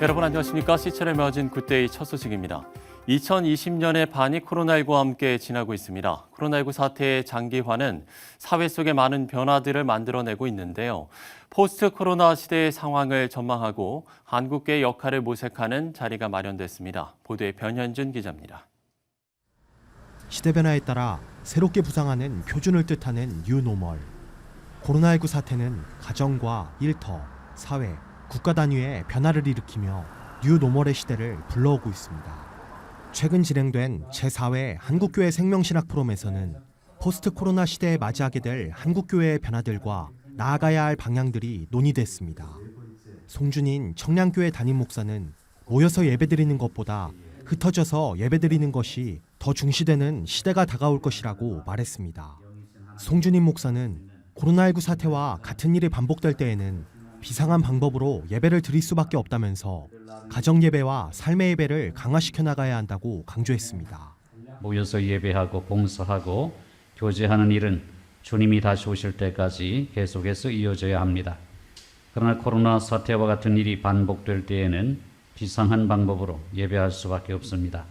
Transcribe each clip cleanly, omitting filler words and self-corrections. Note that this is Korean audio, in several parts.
여러분 안녕하십니까? 시체를 맞은 굿데이 첫 소식입니다. 2020년의 반이 코로나19와 함께 지나고 있습니다. 코로나19 사태의 장기화는 사회 속에 많은 변화들을 만들어내고 있는데요. 포스트 코로나 시대의 상황을 전망하고 한국계의 역할을 모색하는 자리가 마련됐습니다. 보도에 변현준 기자입니다. 시대 변화에 따라 새롭게 부상하는 표준을 뜻하는 뉴노멀. 코로나19 사태는 가정과 일터, 사회, 국가 단위의 변화를 일으키며 뉴노멀의 시대를 불러오고 있습니다. 최근 진행된 제4회 한국교회 생명신학 포럼에서는 포스트 코로나 시대에 맞이하게 될 한국교회의 변화들과 나아가야 할 방향들이 논의됐습니다. 송준인 청량교회 담임 목사는 모여서 예배드리는 것보다 흩어져서 예배드리는 것이 더 중시되는 시대가 다가올 것이라고 말했습니다. 송준인 목사는 코로나19 사태와 같은 일이 반복될 때에는 비상한 방법으로 예배를 드릴 수밖에 없다면서 가정예배와 삶의 예배를 강화시켜 나가야 한다고 강조했습니다. 모여서 예배하고 봉사하고 교제하는 일은 주님이 다시 오실 때까지 계속해서 이어져야 합니다. 그러나 코로나 사태와 같은 일이 반복될 때에는 비상한 방법으로 예배할 수밖에 없습니다.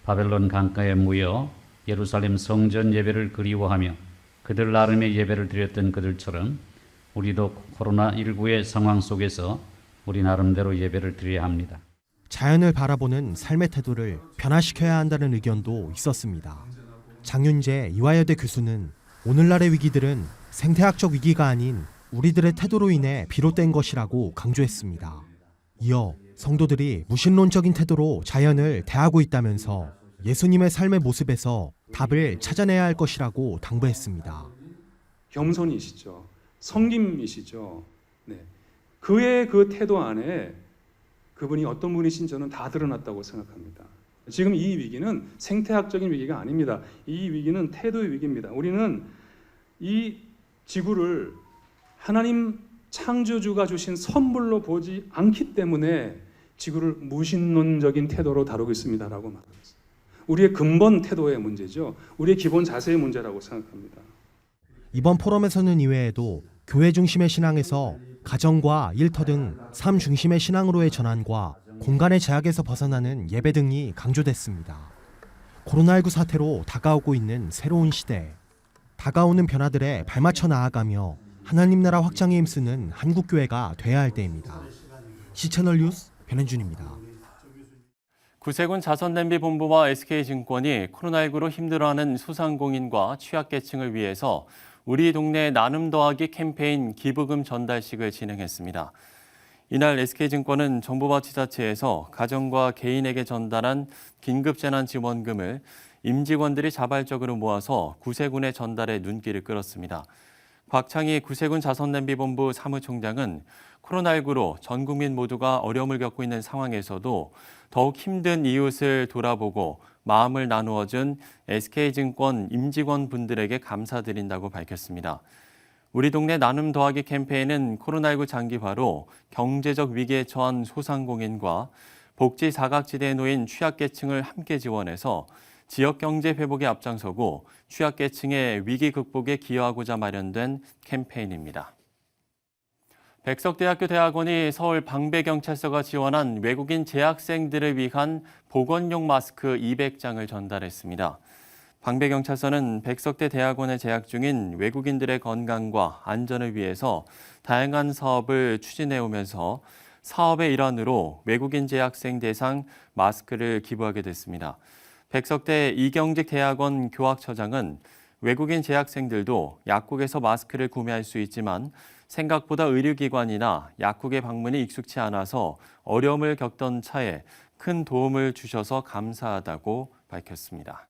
바벨론 강가에 모여 예루살렘 성전 예배를 그리워하며 그들 나름의 예배를 드렸던 그들처럼 우리도 코로나19의 상황 속에서 우리 나름대로 예배를 드려야 합니다. 자연을 바라보는 삶의 태도를 변화시켜야 한다는 의견도 있었습니다. 장윤재 이화여대 교수는 오늘날의 위기들은 생태학적 위기가 아닌 우리들의 태도로 인해 비롯된 것이라고 강조했습니다. 이어 성도들이 무신론적인 태도로 자연을 대하고 있다면서 예수님의 삶의 모습에서 답을 찾아내야 할 것이라고 당부했습니다. 겸손이시죠. 섬김이시죠. 네. 그의 그 태도 안에 그분이 어떤 분이신 저는 다 드러났다고 생각합니다. 지금 이 위기는 생태학적인 위기가 아닙니다. 이 위기는 태도의 위기입니다. 우리는 이 지구를 하나님 창조주가 주신 선물로 보지 않기 때문에 지구를 무신론적인 태도로 다루고 있습니다라고 말합니다. 우리의 근본 태도의 문제죠. 우리의 기본 자세의 문제라고 생각합니다. 이번 포럼에서는 이외에도 교회 중심의 신앙에서 가정과 일터 등 삶 중심의 신앙으로의 전환과 공간의 제약에서 벗어나는 예배 등이 강조됐습니다. 코로나19 사태로 다가오고 있는 새로운 시대, 다가오는 변화들에 발맞춰 나아가며 하나님 나라 확장에 힘쓰는 한국교회가 돼야 할 때입니다. 시채널 뉴스 변현준입니다. 구세군 자선냄비본부와 SK증권이 코로나19로 힘들어하는 소상공인과 취약계층을 위해서 우리 동네 나눔 더하기 캠페인 기부금 전달식을 진행했습니다. 이날 SK증권은 정부와 지자체에서 가정과 개인에게 전달한 긴급재난지원금을 임직원들이 자발적으로 모아서 구세군에 전달해 눈길을 끌었습니다. 곽창희 구세군 자선냄비본부 사무총장은 코로나19로 전 국민 모두가 어려움을 겪고 있는 상황에서도 더욱 힘든 이웃을 돌아보고 마음을 나누어준 SK증권 임직원분들에게 감사드린다고 밝혔습니다. 우리 동네 나눔 더하기 캠페인은 코로나19 장기화로 경제적 위기에 처한 소상공인과 복지 사각지대에 놓인 취약계층을 함께 지원해서 지역경제 회복에 앞장서고 취약계층의 위기 극복에 기여하고자 마련된 캠페인입니다. 백석대학교 대학원이 서울 방배경찰서가 지원한 외국인 재학생들을 위한 보건용 마스크 200장을 전달했습니다. 방배경찰서는 백석대 대학원에 재학 중인 외국인들의 건강과 안전을 위해서 다양한 사업을 추진해오면서 사업의 일환으로 외국인 재학생 대상 마스크를 기부하게 됐습니다. 백석대 이경직 대학원 교학처장은 외국인 재학생들도 약국에서 마스크를 구매할 수 있지만 생각보다 의료기관이나 약국의 방문이 익숙치 않아서 어려움을 겪던 차에 큰 도움을 주셔서 감사하다고 밝혔습니다.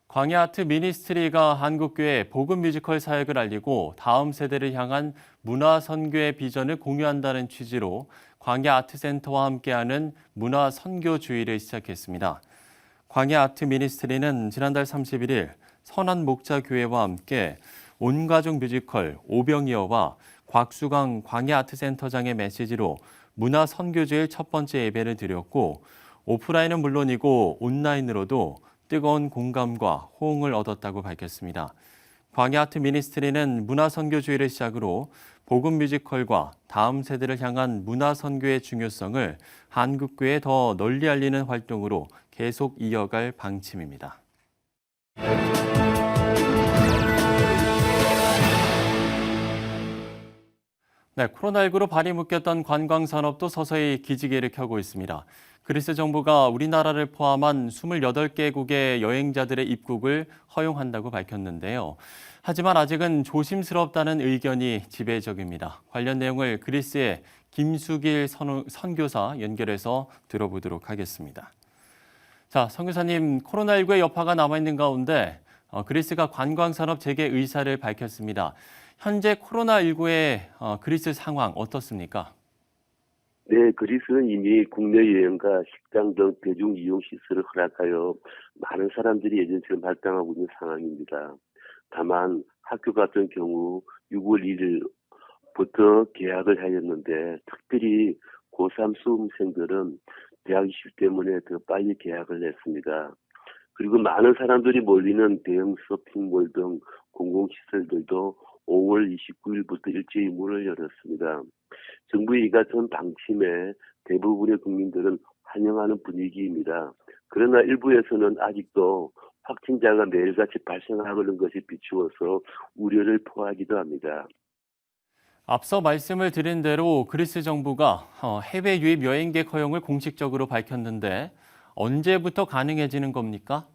광야아트 미니스트리가 한국교회 복음 뮤지컬 사역을 알리고 다음 세대를 향한 문화 선교의 비전을 공유한다는 취지로 광야아트센터와 함께하는 문화 선교 주의를 시작했습니다. 광야아트 미니스트리는 지난달 31일 선한목자교회와 함께 온가족 뮤지컬 오병이어와 곽수강 광야아트센터장의 메시지로 문화 선교주일 첫 번째 예배를 드렸고 오프라인은 물론이고 온라인으로도 뜨거운 공감과 호응을 얻었다고 밝혔습니다. 광야 아트 미니스트리는 문화 선교주의를 시작으로 복음 뮤지컬과 다음 세대를 향한 문화 선교의 중요성을 한국교회에 더 널리 알리는 활동으로 계속 이어갈 방침입니다. 네, 코로나19로 발이 묶였던 관광산업도 서서히 기지개를 켜고 있습니다. 그리스 정부가 우리나라를 포함한 28개국의 여행자들의 입국을 허용한다고 밝혔는데요. 하지만 아직은 조심스럽다는 의견이 지배적입니다. 관련 내용을 그리스의 김수길 선교사 연결해서 들어보도록 하겠습니다. 자, 선교사님, 코로나19의 여파가 남아있는 가운데 그리스가 관광산업 재개 의사를 밝혔습니다. 현재 코로나19의 그리스 상황 어떻습니까? 네, 그리스는 이미 국내 여행과 식당 등 대중 이용 시설을 허락하여 많은 사람들이 예전처럼 활동하고 있는 상황입니다. 다만 학교 같은 경우 6월 1일부터 개학을 하였는데 특별히 고3 수험생들은 대학 이슈 때문에 더 빨리 개학을 했습니다. 그리고 많은 사람들이 몰리는 대형 쇼핑몰 등 공공시설들도 5월 29일부터 일제히 문을 열었습니다. 정부의 이 같은 방침에 대부분의 국민들은 환영하는 분위기입니다. 그러나 일부에서는 아직도 확진자가 매일같이 발생하고 있는 것이 비추어서 우려를 표하기도 합니다. 앞서 말씀을 드린 대로 그리스 정부가 해외 유입 여행객 허용을 공식적으로 밝혔는데 언제부터 가능해지는 겁니까?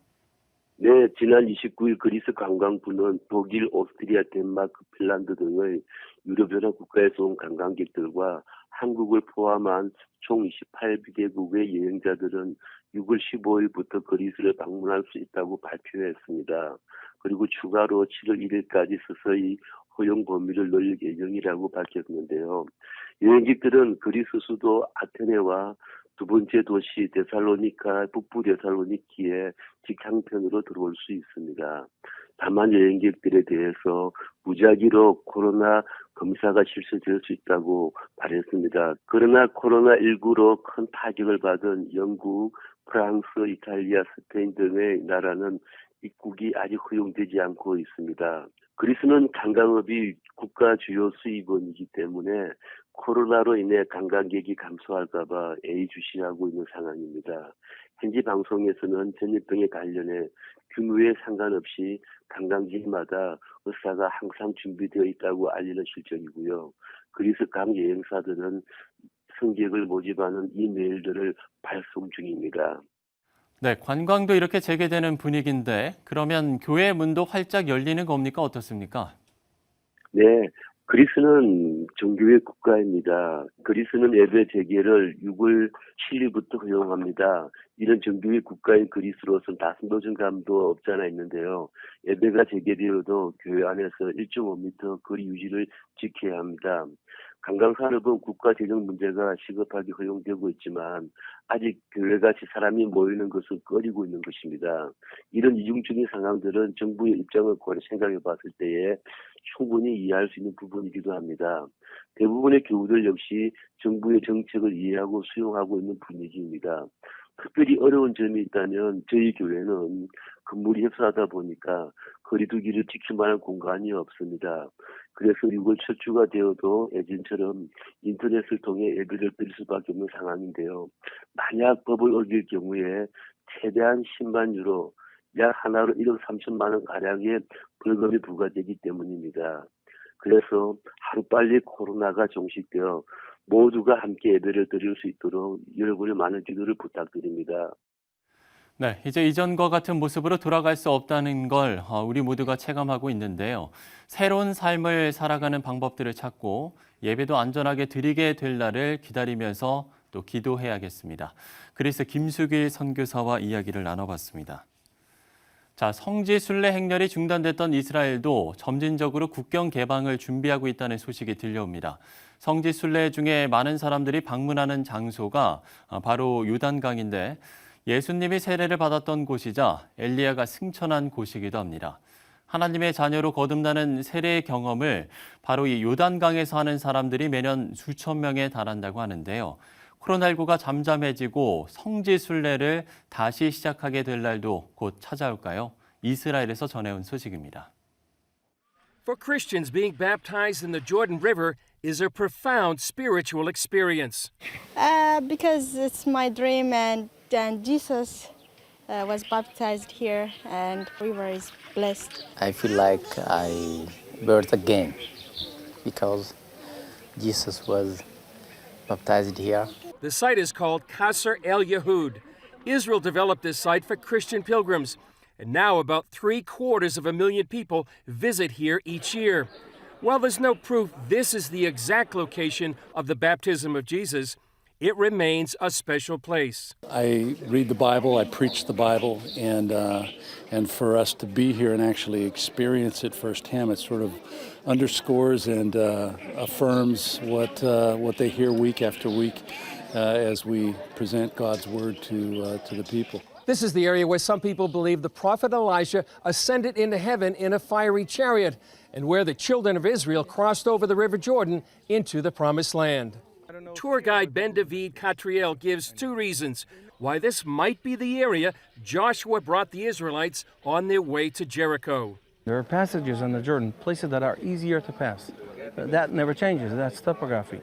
네, 지난 29일 그리스 관광부는 독일, 오스트리아, 덴마크, 핀란드 등의 유럽연합 국가에서 온 관광객들과 한국을 포함한 총 28개국의 여행자들은 6월 15일부터 그리스를 방문할 수 있다고 발표했습니다. 그리고 추가로 7월 1일까지 서서히 허용 범위를 늘릴 예정이라고 밝혔는데요. 여행객들은 그리스 수도 아테네와 두 번째 도시 데살로니카, 북부 데살로니키에 직항편으로 들어올 수 있습니다. 다만 여행객들에 대해서 무작위로 코로나 검사가 실시될 수 있다고 말했습니다. 그러나 코로나19로 큰 타격을 받은 영국, 프랑스, 이탈리아, 스페인 등의 나라는 입국이 아직 허용되지 않고 있습니다. 그리스는 관광업이 국가 주요 수입원이기 때문에 코로나로 인해 관광객이 감소할까 봐 예의주시하고 있는 상황입니다. 현지 방송에서는 전염병에 관련해 규모에 상관없이 관광지마다 의사가 항상 준비되어 있다고 알리는 실정이고요. 그리스 각 여행사들은 승객을 모집하는 이메일들을 발송 중입니다. 네, 관광도 이렇게 재개되는 분위기인데 그러면 교회 문도 활짝 열리는 겁니까? 어떻습니까? 네, 그리스는 종교의 국가입니다. 그리스는 예배 재개를 6월 7일부터 허용합니다. 이런 종교의 국가인 그리스로서는 다승도전감도 없지 않아 있는데요. 예배가 재개되어도 교회 안에서 1.5m 거리 유지를 지켜야 합니다. 관광산업은 국가 재정 문제가 시급하게 허용되고 있지만 아직 교회같이 사람이 모이는 것은 꺼리고 있는 것입니다. 이런 이중적인 상황들은 정부의 입장을 생각해 봤을 때에 충분히 이해할 수 있는 부분이기도 합니다. 대부분의 교우들 역시 정부의 정책을 이해하고 수용하고 있는 분위기입니다. 특별히 어려운 점이 있다면 저희 교회는 건물이 협소하다 보니까 거리두기를 지킬 만한 공간이 없습니다. 그래서 6월 첫 주가 되어도 예전처럼 인터넷을 통해 예배를 드릴 수밖에 없는 상황인데요. 만약 법을 어길 경우에 최대한 10만 유로, 약 하나로 1억 3천만 원 가량의 벌금이 부과되기 때문입니다. 그래서 하루빨리 코로나가 종식되어 모두가 함께 예배를 드릴 수 있도록 여러분의 많은 기도를 부탁드립니다. 네, 이제 이전과 같은 모습으로 돌아갈 수 없다는 걸 우리 모두가 체감하고 있는데요. 새로운 삶을 살아가는 방법들을 찾고 예배도 안전하게 드리게 될 날을 기다리면서 또 기도해야겠습니다. 그래서 김수길 선교사와 이야기를 나눠봤습니다. 자, 성지 순례 행렬이 중단됐던 이스라엘도 점진적으로 국경 개방을 준비하고 있다는 소식이 들려옵니다. 성지 순례 중에 많은 사람들이 방문하는 장소가 바로 요단강인데 예수님이 세례를 받았던 곳이자 엘리야가 승천한 곳이기도 합니다. 하나님의 자녀로 거듭나는 세례의 경험을 바로 이 요단강에서 하는 사람들이 매년 수천 명에 달한다고 하는데요. 코로나19가 잠잠해지고 성지 순례를 다시 시작하게 될 날도 곧 찾아올까요? 이스라엘에서 전해온 소식입니다. For Christians, being baptized in the Jordan River is a profound spiritual experience. Because it's my dream, and Jesus was baptized here, and river is blessed. I feel like I birth again because Jesus was baptized here. The site is called Qasr El Yehud. Israel developed this site for Christian pilgrims, and now about 750,000 people visit here each year. While there's no proof this is the exact location of the baptism of Jesus, it remains a special place. I read the Bible, I preach the Bible, and for us to be here and actually experience it firsthand, it sort of underscores and affirms what they hear week after week as we present God's word to the people. This is the area where some people believe the prophet Elijah ascended into heaven in a fiery chariot, and where the children of Israel crossed over the River Jordan into the Promised Land. Tour guide Ben David Catriel gives 2 reasons why this might be the area Joshua brought the Israelites on their way to Jericho. There are passages in the Jordan, places that are easier to pass. That never changes, that's topography.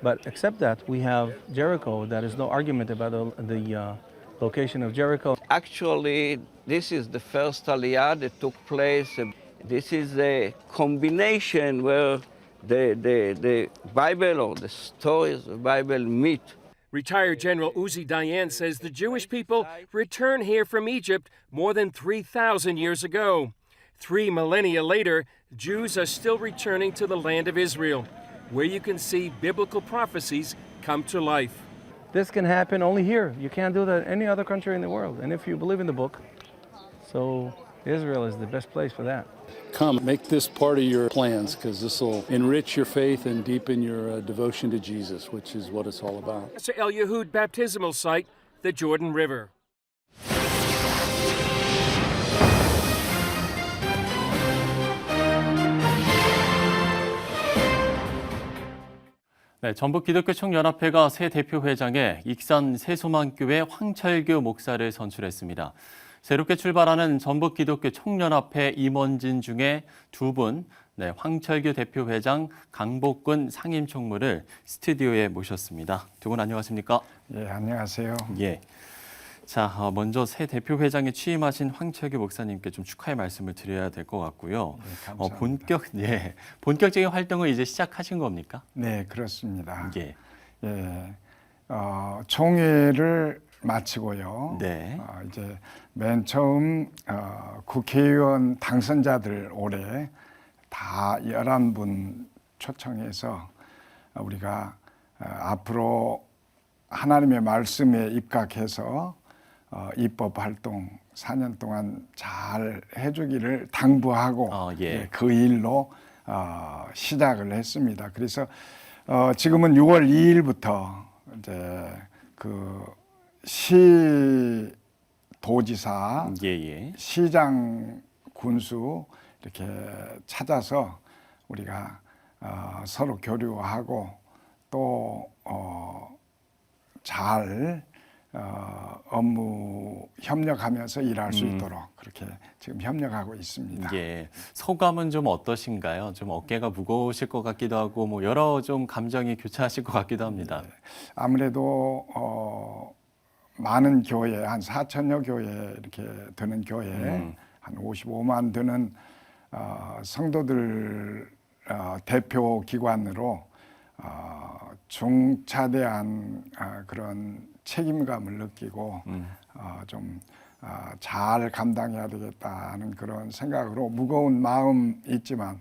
But except that, we have Jericho. There is no argument about the location of Jericho. Actually, this is the first Aliyah that took place. This is a combination where the Bible or the stories of the Bible meet. Retired General Uzi Dayan says the Jewish people returned here from Egypt more than 3,000 years ago. 3 millennia later, Jews are still returning to the land of Israel, where you can see biblical prophecies come to life. This can happen only here. You can't do that in any other country in the world. And if you believe in the book, so Israel is the best place for that. Come, make this part of your plans, because this will enrich your faith and deepen your devotion to Jesus, which is what it's all about. Qasr El Yehud baptismal site, the Jordan River. 네, 전북기독교총연합회가 새 대표회장에 익산 새소망교회 황철규 목사를 선출했습니다. 새롭게 출발하는 전북기독교총연합회 임원진 중에 2분, 황철규 대표회장, 강복근 상임총무를 스튜디오에 모셨습니다. 2분 안녕하십니까? 예, 안녕하세요. 예. 자, 먼저 새 대표회장에 취임하신 황철규 목사님께 좀 축하의 말씀을 드려야 될 것 같고요. 네, 감사합니다. 본격적인 활동을 이제 시작하신 겁니까? 네, 그렇습니다. 예. 예, 총회를 마치고요. 네. 이제 맨 처음 국회의원 당선자들 올해 다 11분 초청해서 우리가 앞으로 하나님의 말씀에 입각해서 입법 활동 4년 동안 잘 해주기를 당부하고 예. 그 일로 시작을 했습니다. 그래서 지금은 6월 2일부터 이제 그 시도지사, 시장, 군수 이렇게 찾아서 우리가 서로 교류하고 또 잘 업무 협력하면서 일할 수 있도록 그렇게 지금 협력하고 있습니다. 예, 소감은 좀 어떠신가요? 좀 어깨가 무거우실 것 같기도 하고 뭐 여러 좀 감정이 교차하실 것 같기도 합니다. 네. 아무래도 많은 교회, 한 4천여 교회 이렇게 되는 교회, 한 55만 되는 성도들 대표 기관으로 중차대한 그런 책임감을 느끼고 좀 잘 감당해야 되겠다는 그런 생각으로 무거운 마음 있지만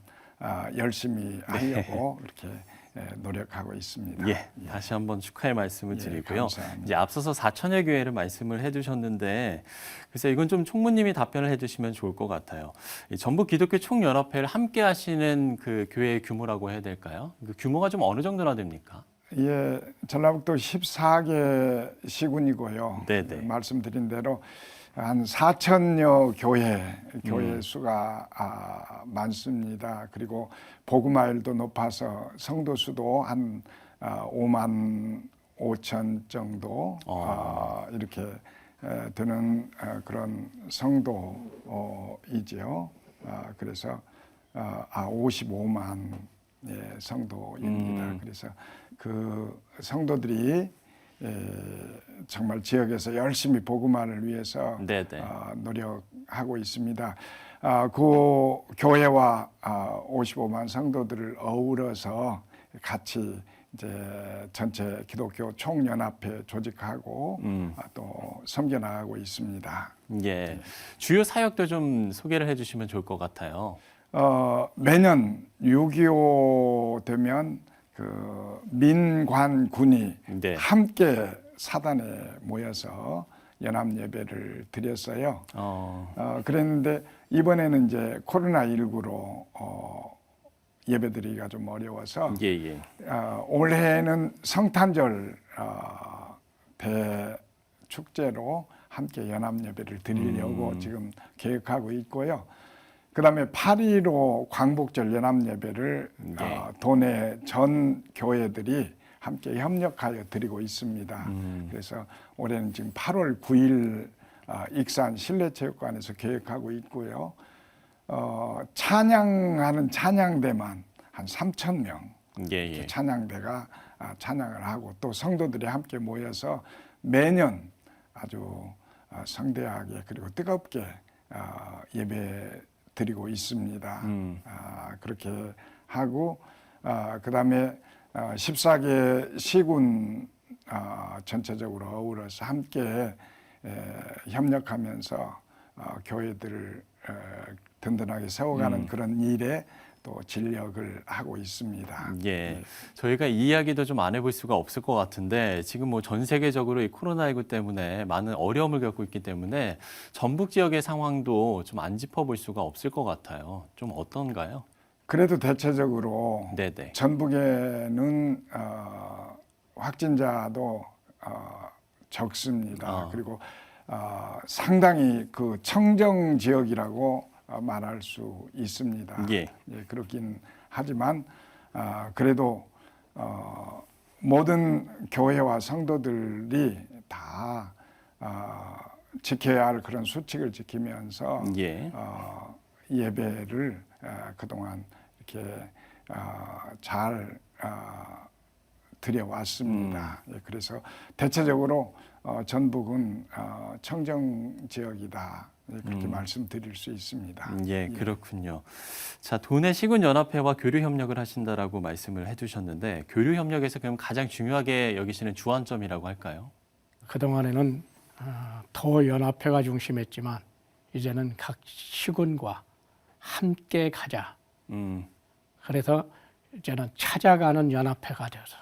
열심히 하려고 이렇게 노력하고 있습니다. 예, 다시 한번 축하의 말씀을 드리고요. 감사합니다. 이제 앞서서 4천여 교회를 말씀을 해주셨는데, 그래서 이건 좀 총무님이 답변을 해주시면 좋을 것 같아요. 전북 기독교 총연합회를 함께 하시는 그 교회의 규모라고 해야 될까요? 그 규모가 좀 어느 정도나 됩니까? 예, 전라북도 14개 시군이고요. 네네. 말씀드린 대로 한 4천여 교회 수가 많습니다. 그리고 복음화율도 높아서 성도 수도 한 5만 5천 정도 이렇게 되는 그런 성도이지요. 그래서 55만 성도입니다. 그래서 그 성도들이 정말 지역에서 열심히 복음화를 위해서 노력하고 있습니다. 그 교회와 55만 성도들을 어우러서 같이 이제 전체 기독교 총연합회 조직하고 또 섬겨나가고 있습니다. 예, 주요 사역도 좀 소개를 해주시면 좋을 것 같아요. 매년 6.25 되면 그 민관군이 함께 사단에 모여서 연합 예배를 드렸어요. 그랬는데 이번에는 이제 코로나19로 예배드리기가 좀 어려워서 올해는 성탄절 대축제로 함께 연합 예배를 드리려고 지금 계획하고 있고요. 그다음에 8.15 광복절 연합 예배를 도내 전 교회들이 함께 협력하여 드리고 있습니다. 그래서 올해는 지금 8월 9일 익산 실내체육관에서 계획하고 있고요. 찬양하는 찬양대만 한 3,000명 찬양대가 찬양을 하고 또 성도들이 함께 모여서 매년 아주 성대하게 그리고 뜨겁게 예배 드리고 있습니다. 그렇게 하고 그다음에 14개 시군 전체적으로 어우러서 함께 협력하면서 교회들을 든든하게 세워가는 그런 일에 또 진력을 하고 있습니다. 저희가 이 이야기도 좀 안 해볼 수가 없을 것 같은데 지금 뭐 전 세계적으로 이 코로나19 때문에 많은 어려움을 겪고 있기 때문에 전북 지역의 상황도 좀 안 짚어볼 수가 없을 것 같아요. 좀 어떤가요? 그래도 대체적으로 전북에는 확진자도 적습니다. 그리고 상당히 그 청정 지역이라고 말할 수 있습니다. 그렇긴 하지만 그래도 모든 교회와 성도들이 다 지켜야 할 그런 수칙을 지키면서 예배를 그동안 이렇게 잘 드려왔습니다. 그래서 대체적으로 전북은 청정 지역이다. 그렇게 말씀드릴 수 있습니다. 그렇군요. 자, 도내 시군 연합회와 교류 협력을 하신다라고 말씀을 해주셨는데 교류 협력에서 그럼 가장 중요하게 여기시는 주안점이라고 할까요? 그동안에는 더 연합회가 중심했지만 이제는 각 시군과 함께 가자. 그래서 이제는 찾아가는 연합회가 되어서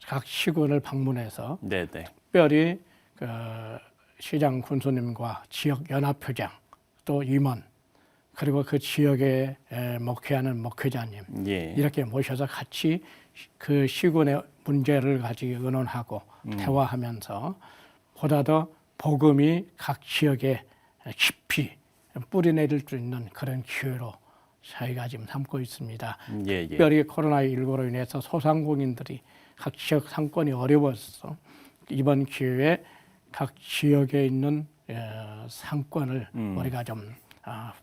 각 시군을 방문해서 특별히 그 시장 군수님과 지역 연합회장 또 임원 그리고 그 지역에 목회하는 목회자님 이렇게 모셔서 같이 그 시군의 문제를 가지고 의논하고 대화하면서 보다 더 복음이 각 지역에 깊이 뿌리내릴 수 있는 그런 기회로 저희가 지금 삼고 있습니다. 특별히 코로나19로 인해서 소상공인들이 각 지역 상권이 어려워서 이번 기회에 각 지역에 있는 상권을 우리가 좀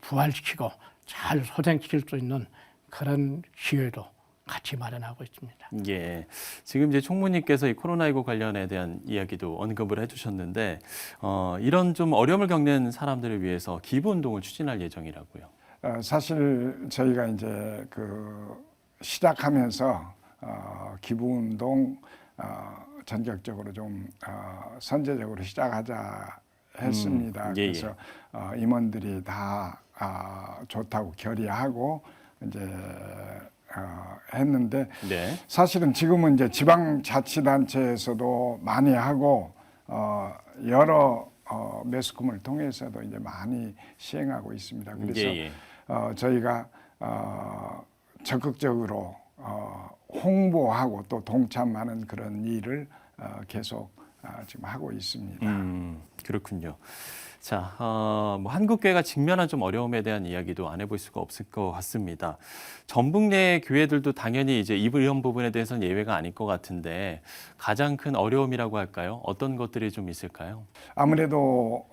부활시키고 잘 소생시킬 수 있는 그런 기회도 같이 마련하고 있습니다. 지금 이제 총무님께서 이 코로나19 관련에 대한 이야기도 언급을 해주셨는데 이런 좀 어려움을 겪는 사람들을 위해서 기부 운동을 추진할 예정이라고요. 사실 저희가 이제 그 시작하면서 기부 운동 전격적으로 좀 선제적으로 시작하자 했습니다. 그래서 임원들이 다 좋다고 결의하고 이제 했는데 사실은 지금은 이제 지방자치단체에서도 많이 하고 여러 매스컴을 통해서도 이제 많이 시행하고 있습니다. 그래서 저희가 적극적으로 홍보하고 또 동참하는 그런 일을 계속 지금 하고 있습니다. 그렇군요. 자, 뭐 한국교회가 직면한 좀 어려움에 대한 이야기도 안 해볼 수가 없을 것 같습니다. 전북 내 교회들도 당연히 이제 이런 부분에 대해서는 예외가 아닐 것 같은데 가장 큰 어려움이라고 할까요? 어떤 것들이 좀 있을까요? 아무래도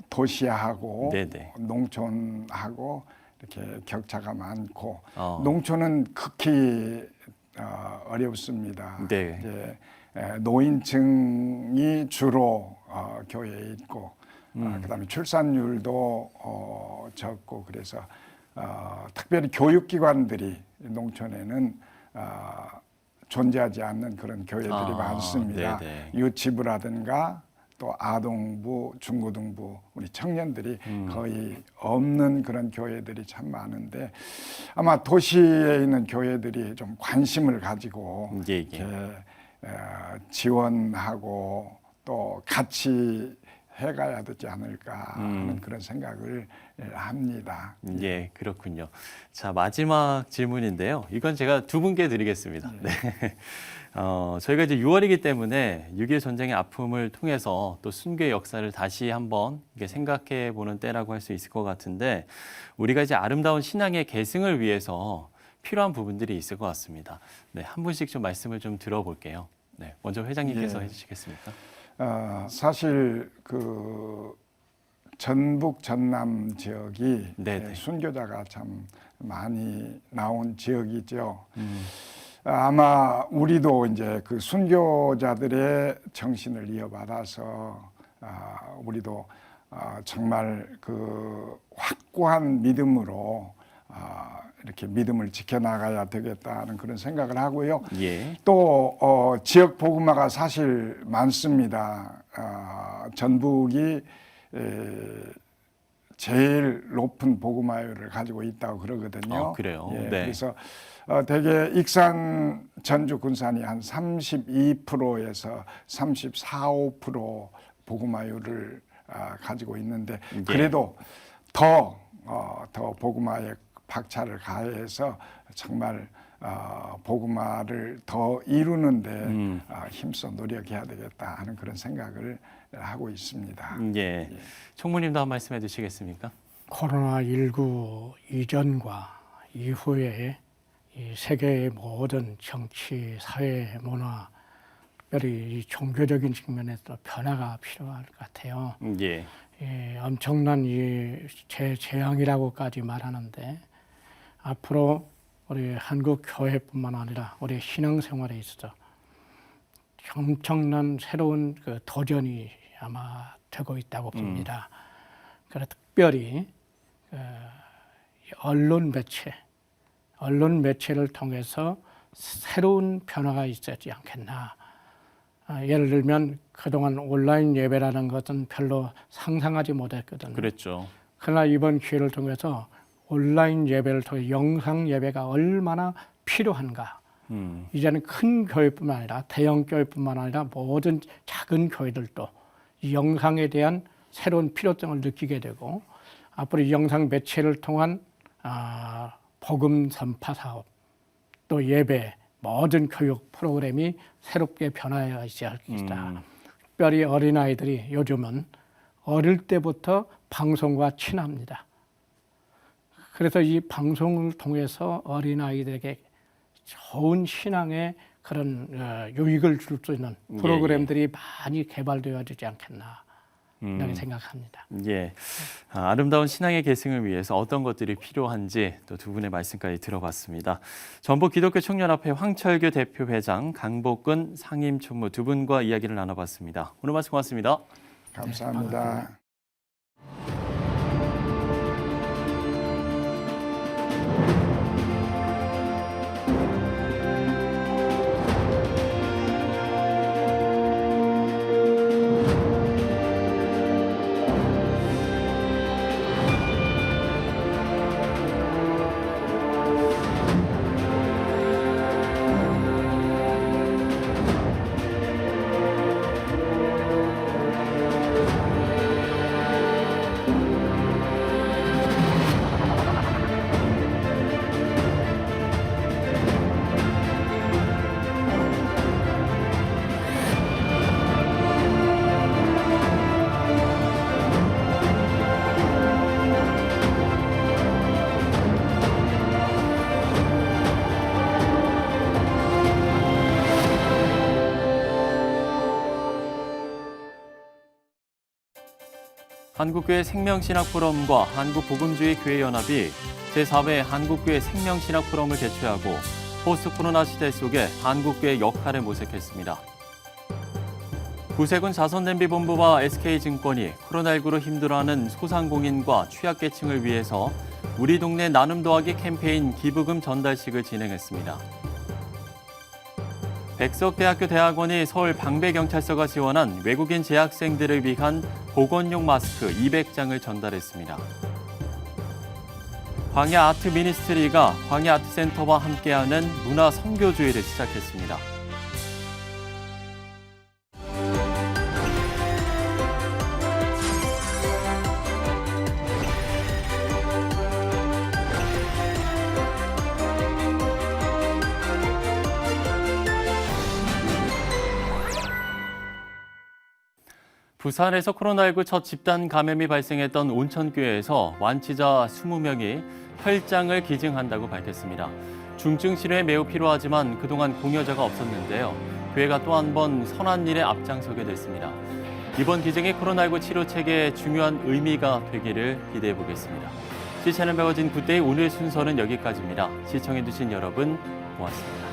도시하고 농촌하고 이렇게 격차가 많고 농촌은 극히 어렵습니다. 네. 이제 노인층이 주로 교회에 있고 그다음에 출산율도 적고 그래서 특별히 교육기관들이 농촌에는 존재하지 않는 그런 교회들이 많습니다. 네네. 유치부라든가 또 아동부, 중고등부 우리 청년들이 거의 없는 그런 교회들이 참 많은데 아마 도시에 있는 교회들이 좀 관심을 가지고 이렇게 지원하고 또 같이 해가야 되지 않을까 하는 그런 생각을 합니다. 예, 그렇군요. 자, 마지막 질문인데요. 이건 제가 두 분께 드리겠습니다. 네. 저희가 이제 6월이기 때문에 6.25 전쟁의 아픔을 통해서 또 순교의 역사를 다시 한번 이렇게 생각해 보는 때라고 할 수 있을 것 같은데 우리가 이제 아름다운 신앙의 계승을 위해서 필요한 부분들이 있을 것 같습니다. 네, 한 분씩 좀 말씀을 좀 들어볼게요. 네, 먼저 회장님께서 해주시겠습니까? 사실 그 전북 전남 지역이 순교자가 참 많이 나온 지역이죠. 아마 우리도 이제 그 순교자들의 정신을 이어받아서 우리도 정말 그 확고한 믿음으로 이렇게 믿음을 지켜나가야 되겠다는 그런 생각을 하고요. 또 지역 복음화가 사실 많습니다. 전북이 제일 높은 복음화율을 가지고 있다고 그러거든요. 그래요? 예, 네. 그래서 대개 익산 전주 군산이 한 32%에서 34, 5% 복음화율을 가지고 있는데 그래도 더 복음화에 박차를 가해서 정말 복음화를 더 이루는데 힘써 노력해야 되겠다 하는 그런 생각을 하고 있습니다. 예. 총무님도 한 말씀 해주시겠습니까? 코로나19 이전과 이후에 이 세계의 모든 정치, 사회, 문화, 특별히 이 종교적인 측면에서 변화가 필요할 것 같아요. 예. 엄청난 이 재앙이라고까지 말하는데 앞으로 우리 한국 교회뿐만 아니라 우리 신앙생활에 있어서 엄청난 새로운 그 도전이 아마 되고 있다고 봅니다. 그래서 특별히 언론 매체를 통해서 새로운 변화가 있었지 않겠나. 예를 들면 그동안 온라인 예배라는 것은 별로 상상하지 못했거든요. 그랬죠. 그러나 이번 기회를 통해서 온라인 예배를 통해 영상 예배가 얼마나 필요한가. 이제는 큰 교회뿐만 아니라 대형 교회뿐만 아니라 모든 작은 교회들도 이 영상에 대한 새로운 필요성을 느끼게 되고 앞으로 이 영상 매체를 통한 복음 전파 사업 또 예배 모든 교육 프로그램이 새롭게 변화해야 있다. 특별히 어린아이들이 요즘은 어릴 때부터 방송과 친합니다. 그래서 이 방송을 통해서 어린아이들에게 좋은 신앙의 그런 유익을 줄 수 있는 프로그램들이 많이 개발되어지지 않겠나 이렇게 생각합니다. 예, 아름다운 신앙의 계승을 위해서 어떤 것들이 필요한지 또 두 분의 말씀까지 들어봤습니다. 전북 기독교 청년합회 황철규 대표 회장, 강복근 상임총무 두 분과 이야기를 나눠봤습니다. 오늘 말씀 고맙습니다. 감사합니다. 한국교회 생명신학포럼과 한국복음주의교회연합이 제4회 한국교회 생명신학포럼을 개최하고 포스트 코로나 시대 속에 한국교회 역할을 모색했습니다. 구세군 자선냄비본부와 SK증권이 코로나19로 힘들어하는 소상공인과 취약계층을 위해서 우리 동네 나눔 더하기 캠페인 기부금 전달식을 진행했습니다. 백석대학교 대학원이 서울 방배경찰서가 지원한 외국인 재학생들을 위한 보건용 마스크 200장을 전달했습니다. 광야 아트 미니스트리가 광야 아트센터와 함께하는 문화 선교주의를 시작했습니다. 부산에서 코로나19 첫 집단 감염이 발생했던 온천교회에서 완치자 20명이 혈장을 기증한다고 밝혔습니다. 중증 치료에 매우 필요하지만 그동안 공여자가 없었는데요. 교회가 또 한 번 선한 일에 앞장서게 됐습니다. 이번 기증이 코로나19 치료 체계에 중요한 의미가 되기를 기대해 보겠습니다. 시채널 매거진 굿데이 오늘 순서는 여기까지입니다. 시청해주신 여러분 고맙습니다.